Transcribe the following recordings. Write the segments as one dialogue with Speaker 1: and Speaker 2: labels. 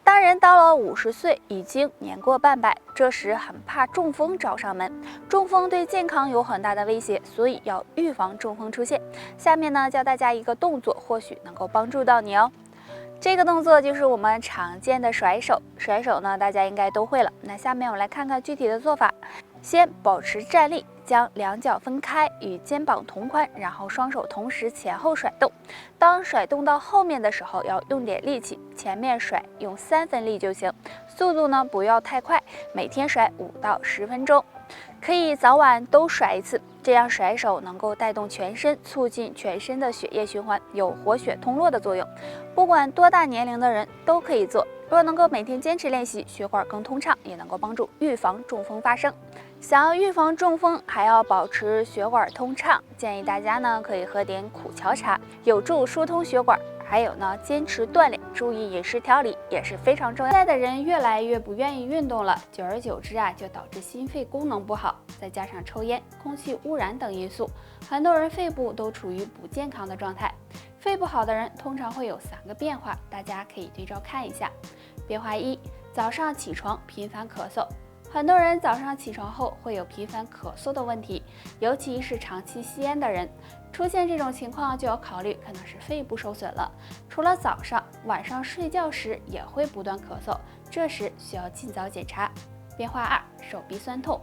Speaker 1: 当人到了50岁，已经年过半百，这时很怕中风找上门。中风对健康有很大的威胁，所以要预防中风出现。下面呢，教大家一个动作，或许能够帮助到你哦。这个动作就是我们常见的甩手。甩手呢，大家应该都会了。那下面我们来看看具体的做法。先保持站立，将两脚分开，与肩膀同宽，然后双手同时前后甩动。当甩动到后面的时候，要用点力气，前面甩用3分力就行，速度呢不要太快，每天甩5到10分钟。可以早晚都甩一次，这样甩手能够带动全身，促进全身的血液循环，有活血通络的作用。不管多大年龄的人都可以做。若能够每天坚持练习，血管更通畅，也能够帮助预防中风发生。想要预防中风，还要保持血管通畅，建议大家呢可以喝点苦荞茶，有助疏通血管。还有呢，坚持锻炼，注意饮食调理也是非常重要。现在的人越来越不愿意运动了，久而久之啊，就导致心肺功能不好，再加上抽烟、空气污染等因素，很多人肺部都处于不健康的状态。肺不好的人通常会有3个变化，大家可以对照看一下。变化1：早上起床频繁咳嗽。很多人早上起床后会有频繁咳嗽的问题，尤其是长期吸烟的人，出现这种情况就要考虑可能是肺部受损了。除了早上，晚上睡觉时也会不断咳嗽，这时需要尽早检查。变化2：手臂酸痛。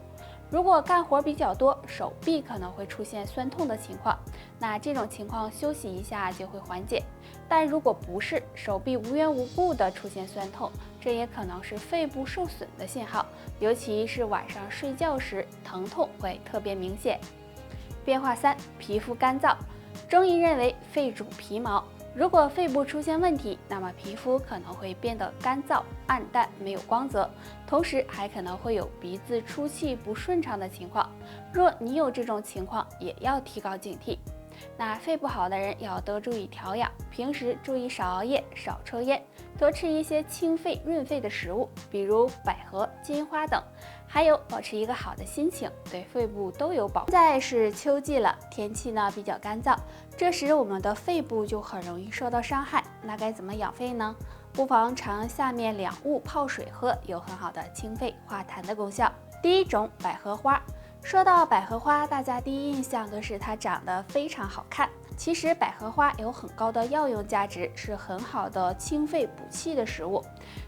Speaker 1: 如果干活比较多，手臂可能会出现酸痛的情况，那这种情况休息一下就会缓解。但如果不是手臂无缘无故的出现酸痛，这也可能是肺部受损的信号，尤其是晚上睡觉时，疼痛会特别明显。变化3：皮肤干燥。中医认为肺主皮毛，如果肺部出现问题，那么皮肤可能会变得干燥、暗淡、没有光泽，同时还可能会有鼻子出气不顺畅的情况。若你有这种情况，也要提高警惕。那肺不好的人要多注意调养，平时注意少熬夜、少抽烟，多吃一些清肺润肺的食物，比如百合、金花等。还有保持一个好的心情，对肺部都有保护。现在是秋季了，天气呢比较干燥，这时我们的肺部就很容易受到伤害。那该怎么养肺呢？不妨常用下面2物泡水喝，有很好的清肺化痰的功效。第一种，百合花。说到百合花，大家第一印象都是它长得非常好看。其实百合花有很高的药用价值，是很好的清肺补气的食物。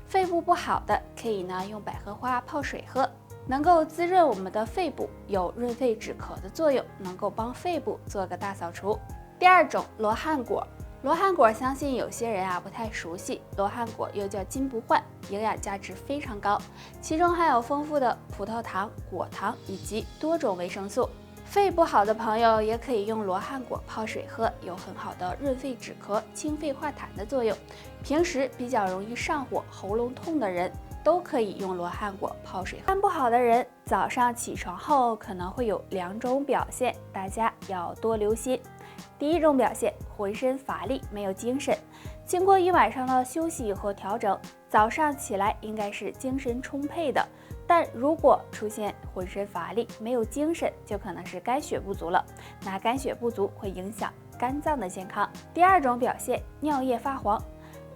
Speaker 1: 肺部不好的可以呢用百合花泡水喝，能够滋润我们的肺部，有润肺止咳的作用，能够帮肺部做个大扫除。第二种，罗汉果。罗汉果相信有些人不太熟悉，罗汉果又叫金不换，营养价值非常高，其中含有丰富的葡萄糖、果糖以及多种维生素。肺不好的朋友也可以用罗汉果泡水喝，有很好的润肺止咳、清肺化痰的作用。平时比较容易上火、喉咙痛的人都可以用罗汉果泡水喝。肝不好的人早上起床后可能会有2种表现，大家要多留心。第一种表现，浑身乏力，没有精神。经过一晚上的休息和调整，早上起来应该是精神充沛的。但如果出现浑身乏力、没有精神，就可能是肝血不足了。那肝血不足会影响肝脏的健康。第二种表现，尿液发黄。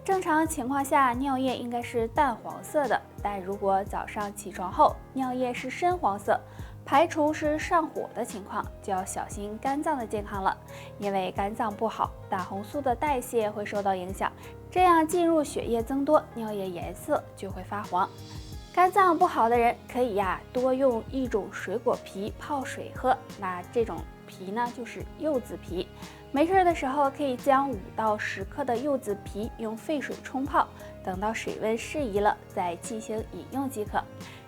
Speaker 1: 正常情况下，尿液应该是淡黄色的，但如果早上起床后尿液是深黄色，排除是上火的情况，就要小心肝脏的健康了。因为肝脏不好，胆红素的代谢会受到影响，这样进入血液增多，尿液颜色就会发黄。肝脏不好的人可以多用一种水果皮泡水喝，那这种皮呢就是柚子皮。没事的时候可以将5到10克的柚子皮用沸水冲泡，等到水温适宜了再进行饮用即可。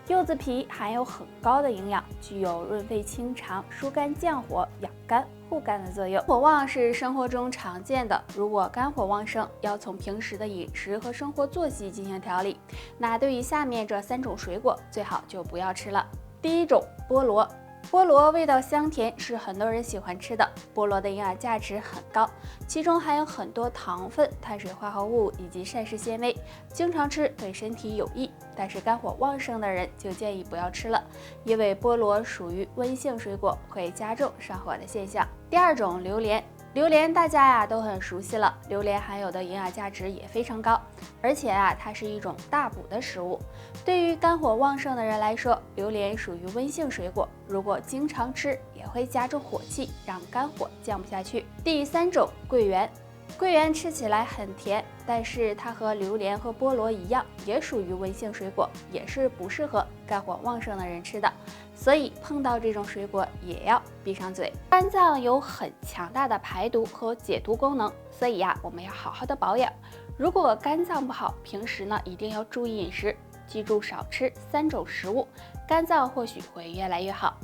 Speaker 1: 柚子皮含有很高的营养，具有润肺清肠、疏肝降火、养肝护肝的作用。火旺是生活中常见的，如果肝火旺盛，要从平时的饮食和生活作息进行调理。那对于下面这3种水果，最好就不要吃了。第一种，菠萝。菠萝味道香甜，是很多人喜欢吃的。菠萝的营养价值很高，其中含有很多糖分、碳水化合物以及膳食纤维，经常吃对身体有益。但是肝火旺盛的人就建议不要吃了，因为菠萝属于温性水果，会加重上火的现象。第二种，榴莲。榴莲大家呀都很熟悉了，榴莲含有的营养价值也非常高，而且啊它是一种大补的食物。对于肝火旺盛的人来说，榴莲属于温性水果，如果经常吃也会加重火气，让肝火降不下去。第3种，桂圆。桂圆吃起来很甜，但是它和榴莲和菠萝一样，也属于温性水果，也是不适合肝火旺盛的人吃的，所以碰到这种水果也要闭上嘴。肝脏有很强大的排毒和解毒功能，所以呀，我们要好好的保养。如果肝脏不好，平时呢一定要注意饮食，记住少吃3种食物，肝脏或许会越来越好。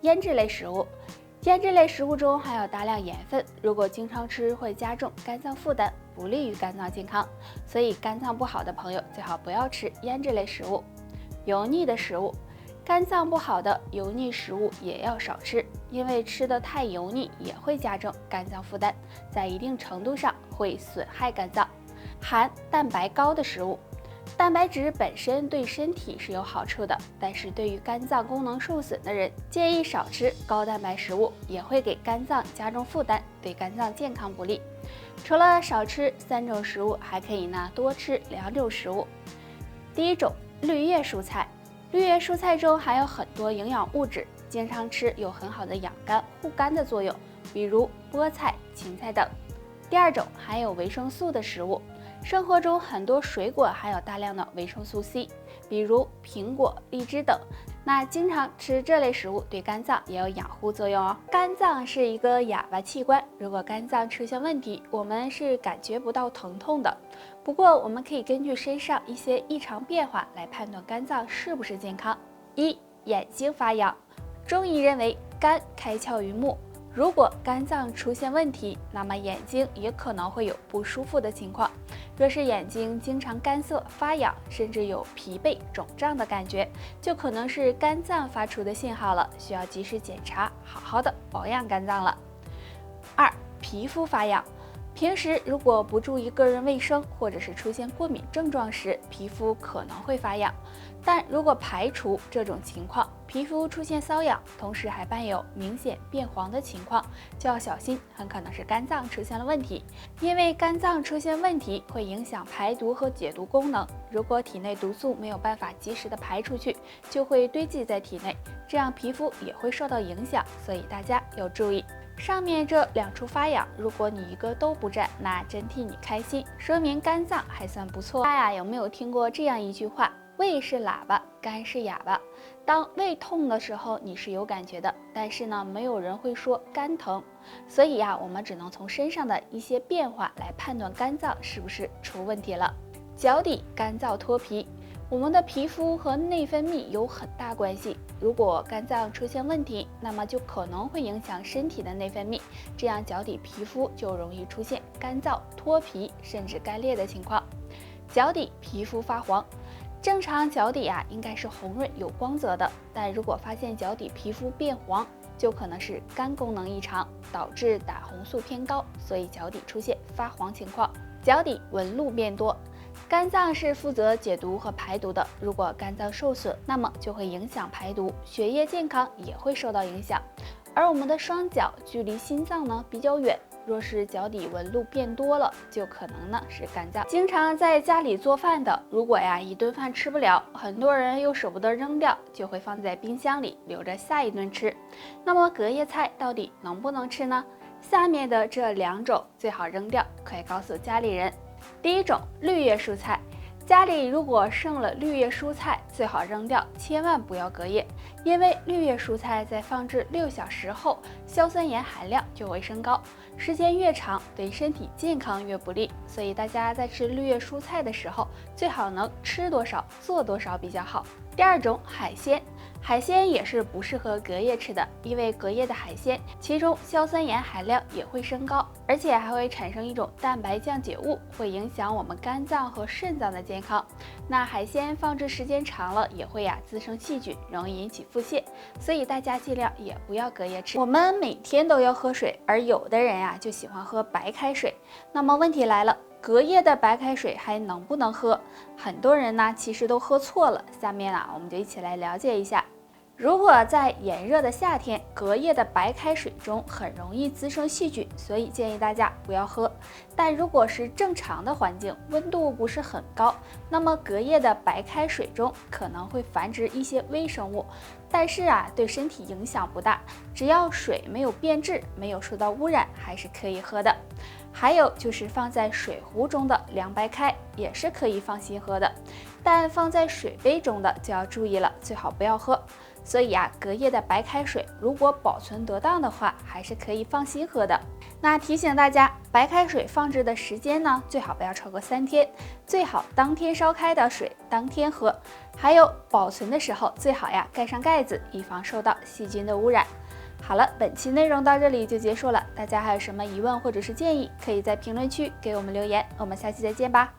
Speaker 1: 腌制类食物。腌制类食物中含有大量盐分，如果经常吃会加重肝脏负担，不利于肝脏健康，所以肝脏不好的朋友最好不要吃腌制类食物。油腻的食物，肝脏不好的油腻食物也要少吃，因为吃得太油腻也会加重肝脏负担，在一定程度上会损害肝脏。含蛋白高的食物。蛋白质本身对身体是有好处的，但是对于肝脏功能受损的人，建议少吃高蛋白食物，也会给肝脏加重负担，对肝脏健康不利。除了少吃3种食物，还可以呢多吃2种食物。第1种，绿叶蔬菜。绿叶蔬菜中含有很多营养物质，经常吃有很好的养肝护肝的作用，比如菠菜、芹菜等。第2种，含有维生素的食物。生活中很多水果含有大量的维生素 C， 比如苹果、荔枝等。那经常吃这类食物对肝脏也有养护作用哦。肝脏是一个哑巴器官，如果肝脏出现问题，我们是感觉不到疼痛的。不过我们可以根据身上一些异常变化来判断肝脏是不是健康。1. 眼睛发痒。中医认为肝开窍于目，如果肝脏出现问题，那么眼睛也可能会有不舒服的情况。若是眼睛经常干涩、发痒，甚至有疲惫、肿胀的感觉，就可能是肝脏发出的信号了，需要及时检查，好好的保养肝脏了。2. 皮肤发痒。平时如果不注意个人卫生，或者是出现过敏症状时，皮肤可能会发痒。但如果排除这种情况，皮肤出现瘙痒，同时还伴有明显变黄的情况，就要小心，很可能是肝脏出现了问题。因为肝脏出现问题会影响排毒和解毒功能，如果体内毒素没有办法及时的排出去，就会堆积在体内，这样皮肤也会受到影响，所以大家要注意。上面这2处发痒，如果你一个都不占，那真替你开心，说明肝脏还算不错。大家有没有听过这样一句话？胃是喇叭，肝是哑巴。当胃痛的时候，你是有感觉的，但是呢，没有人会说肝疼。所以呀，我们只能从身上的一些变化来判断肝脏是不是出问题了。脚底干燥脱皮。我们的皮肤和内分泌有很大关系，如果肝脏出现问题，那么就可能会影响身体的内分泌，这样脚底皮肤就容易出现干燥、脱皮甚至干裂的情况。脚底皮肤发黄。正常脚底应该是红润有光泽的，但如果发现脚底皮肤变黄，就可能是肝功能异常，导致胆红素偏高，所以脚底出现发黄情况。脚底纹路变多。肝脏是负责解毒和排毒的，如果肝脏受损，那么就会影响排毒，血液健康也会受到影响。而我们的双脚距离心脏呢比较远，若是脚底纹路变多了，就可能呢是肝脏。经常在家里做饭的，如果一顿饭吃不了，很多人又舍不得扔掉，就会放在冰箱里留着下一顿吃。那么隔夜菜到底能不能吃呢？下面的这2种最好扔掉，可以告诉家里人。第1种，绿叶蔬菜。家里如果剩了绿叶蔬菜，最好扔掉，千万不要隔夜，因为绿叶蔬菜在放置6小时后，硝酸盐含量就会升高，时间越长，对身体健康越不利。所以大家在吃绿叶蔬菜的时候，最好能吃多少做多少比较好。第2种，海鲜。海鲜也是不适合隔夜吃的，因为隔夜的海鲜，其中硝酸盐含量也会升高，而且还会产生一种蛋白降解物，会影响我们肝脏和肾脏的健康。那海鲜放置时间长了，也会滋生细菌，容易引起腹泻，所以大家尽量也不要隔夜吃。我们每天都要喝水，而有的人就喜欢喝白开水。那么问题来了，隔夜的白开水还能不能喝？很多人其实都喝错了。下面我们就一起来了解一下。如果在炎热的夏天，隔夜的白开水中很容易滋生细菌，所以建议大家不要喝。但如果是正常的环境，温度不是很高，那么隔夜的白开水中可能会繁殖一些微生物，但是对身体影响不大，只要水没有变质，没有受到污染，还是可以喝的。还有就是放在水壶中的凉白开也是可以放心喝的，但放在水杯中的就要注意了，最好不要喝。所以隔夜的白开水如果保存得当的话，还是可以放心喝的。那提醒大家，白开水放置的时间呢，最好不要超过3天，最好当天烧开的水当天喝。还有保存的时候最好盖上盖子，以防受到细菌的污染。好了，本期内容到这里就结束了，大家还有什么疑问或者是建议，可以在评论区给我们留言，我们下期再见吧。